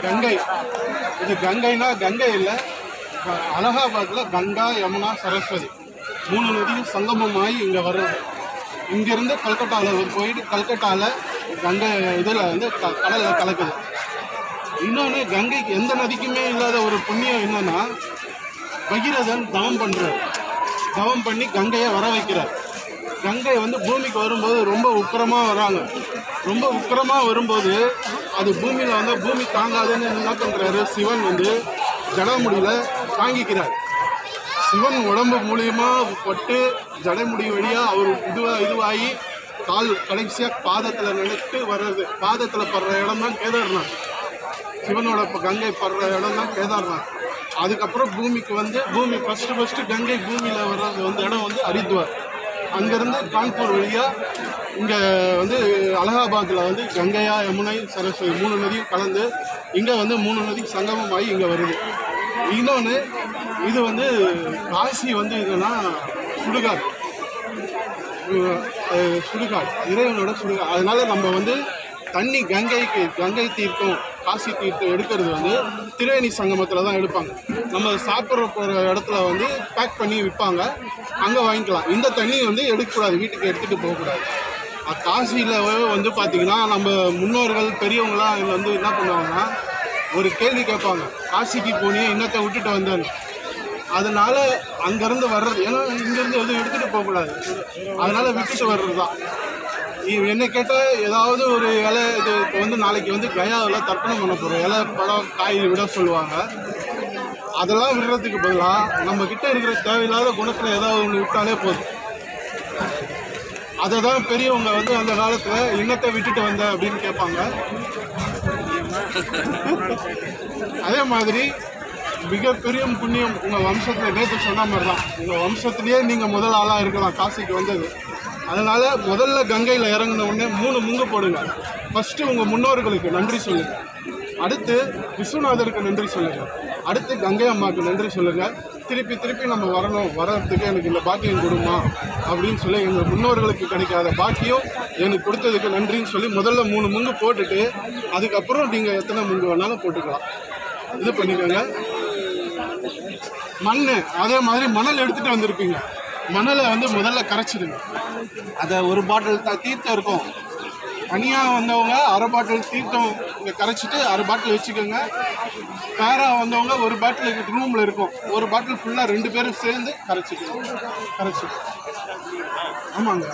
கங்கை. இது கங்கைனா கங்கை இல்லை, அலகாபாத்தில் கங்கா, யமுனா, சரஸ்வதி 3 நதியும் சங்கமமாகி இங்கே வர்றது. இங்கேருந்து கல்கட்டாவில் போயிட்டு கல்கட்டாவில் கங்கை இதில் வந்து கடலில் கலக்குது. இன்னொன்று, கங்கைக்கு எந்த நதிக்குமே இல்லாத ஒரு புண்ணியம் என்னன்னா, பகீரதன் தவம் பண்ணுறார். தவம் பண்ணி கங்கையை வர வைக்கிறார். கங்கை வந்து பூமிக்கு வரும்போது ரொம்ப உக்கிரமாக வராங்க. ரொம்ப உக்கிரமாக வரும்போது அது பூமியில் வந்து பூமி தாங்காதுன்னு என்ன பண்ணுறாரு, சிவன் வந்து ஜடமுடியில் தாங்கிக்கிறார். சிவன் உடம்பு மூலியமாக பட்டு ஜடமுடி வழியாக அவர் இதுவாகி கால் கடைசியாக பாதத்தில் நினைத்து வர்றது. பாதத்தில் படுற இடம் தான் கேதார்நாத். சிவனோட கங்கை படுற இடம் தான் கேதார்நாத். அதுக்கப்புறம் பூமிக்கு வந்து பூமி ஃபஸ்ட்டு கங்கை பூமியில் வர்றது வந்து இடம் வந்து ஹரித்வார். அங்கேருந்து கான்பூர் வழியாக இங்கே வந்து அலகாபாத்தில் வந்து கங்கையா, யமுனை, சரஸ்வதி 3 நதியும் கலந்து இங்கே வந்து 3 நதி சங்கமமாகி இங்கே வருது. இன்னொன்று, இது வந்து காசி வந்து இதுனா சுடுகாடு, இறைவனோட சுடுகாடு. அதனால நம்ம வந்து தண்ணி கங்கை தீர்த்தம், காசி தீர்த்தம் எடுக்கிறது வந்து திரிவேணி சங்கமத்தில் தான் எடுப்பாங்க. நம்ம சாப்பிட்ற போகிற இடத்துல வந்து பேக் பண்ணி விற்பாங்க, அங்கே வாங்கிக்கலாம். இந்த தண்ணி வந்து எடுக்கக்கூடாது, வீட்டுக்கு எடுத்துகிட்டு போகக்கூடாது. காசியில் வந்து பார்த்திங்கன்னா நம்ம முன்னோர்கள் பெரியவங்களாம் அதில் வந்து என்ன பண்ணுவாங்கன்னா, ஒரு கேள்வி கேட்பாங்க, காசிக்கு போனியே இன்னத்தை விட்டுட்டு வந்தேன்னு. அதனால் அங்கேருந்து வர்றது, ஏன்னா இங்கேருந்து எதுவும் எடுத்துகிட்டு போகக்கூடாது, அதனால் விட்டுட்டு வர்றது தான். என்ன கேட்டால் ஏதாவது ஒரு இலை, இது இப்போ வந்து நாளைக்கு வந்து கயாவில் தர்ப்பணம் பண்ண போகிறோம், இலை, பழம், காய் விட சொல்லுவாங்க. அதெல்லாம் விடுறதுக்கு பதிலாக நம்மக்கிட்ட இருக்கிற தேவையில்லாத குணத்தில் ஏதாவது ஒன்று விட்டாலே போதும். அதை தான் பெரியவங்க வந்து அந்த காலத்தில் இன்னத்தை விட்டுட்டு வந்த அப்படின்னு கேட்பாங்க. அதே மாதிரி மிகப்பெரிய புண்ணியம் உங்கள் வம்சத்தில் நேற்று சொன்ன மாதிரி தான், உங்கள் வம்சத்துலேயே நீங்கள் முதல் ஆளாக இருக்கலாம் காசிக்கு வந்தது. அதனால் முதல்ல கங்கையில் இறங்கின உடனே 3 முங்கு போடுங்க. ஃபஸ்ட்டு உங்கள் முன்னோர்களுக்கு நன்றி சொல்லுங்கள், அடுத்து விஸ்வநாதருக்கு நன்றி சொல்லுங்கள், அடுத்து கங்கை அம்மாவுக்கு நன்றி சொல்லுங்கள். திருப்பி நம்ம வர்றதுக்கு எனக்கு இந்த பாக்கியம் கொடுமா அப்படின்னு சொல்லி எங்கள் முன்னோர்களுக்கு கிடைக்காத பாக்கியம் எனக்கு கொடுத்ததுக்கு நன்றின்னு சொல்லி முதல்ல 3 முங்கு போட்டுட்டு அதுக்கப்புறம் நீங்கள் எத்தனை முங்கு வேணாலும் போட்டுக்கலாம். இது பண்ணிக்கோங்க. அதே மாதிரி மணல் எடுத்துகிட்டு வந்திருப்பீங்க, மணலை வந்து முதல்ல கரைச்சிடுங்க. அதை ஒரு பாட்டில் தீர்த்தம் இருக்கும், தனியாக வந்தவங்க 1/2 பாட்டில் தீர்த்தம் இங்கே கரைச்சிட்டு 1/2 பாட்டில் வச்சுக்கோங்க. பேராக வந்தவங்க 1 பாட்டில் ரூமில் இருக்கும், 1 பாட்டில் ஃபுல்லாக 2 பேரும் சேர்ந்து கரைச்சிக்கணும். ஆமாங்க.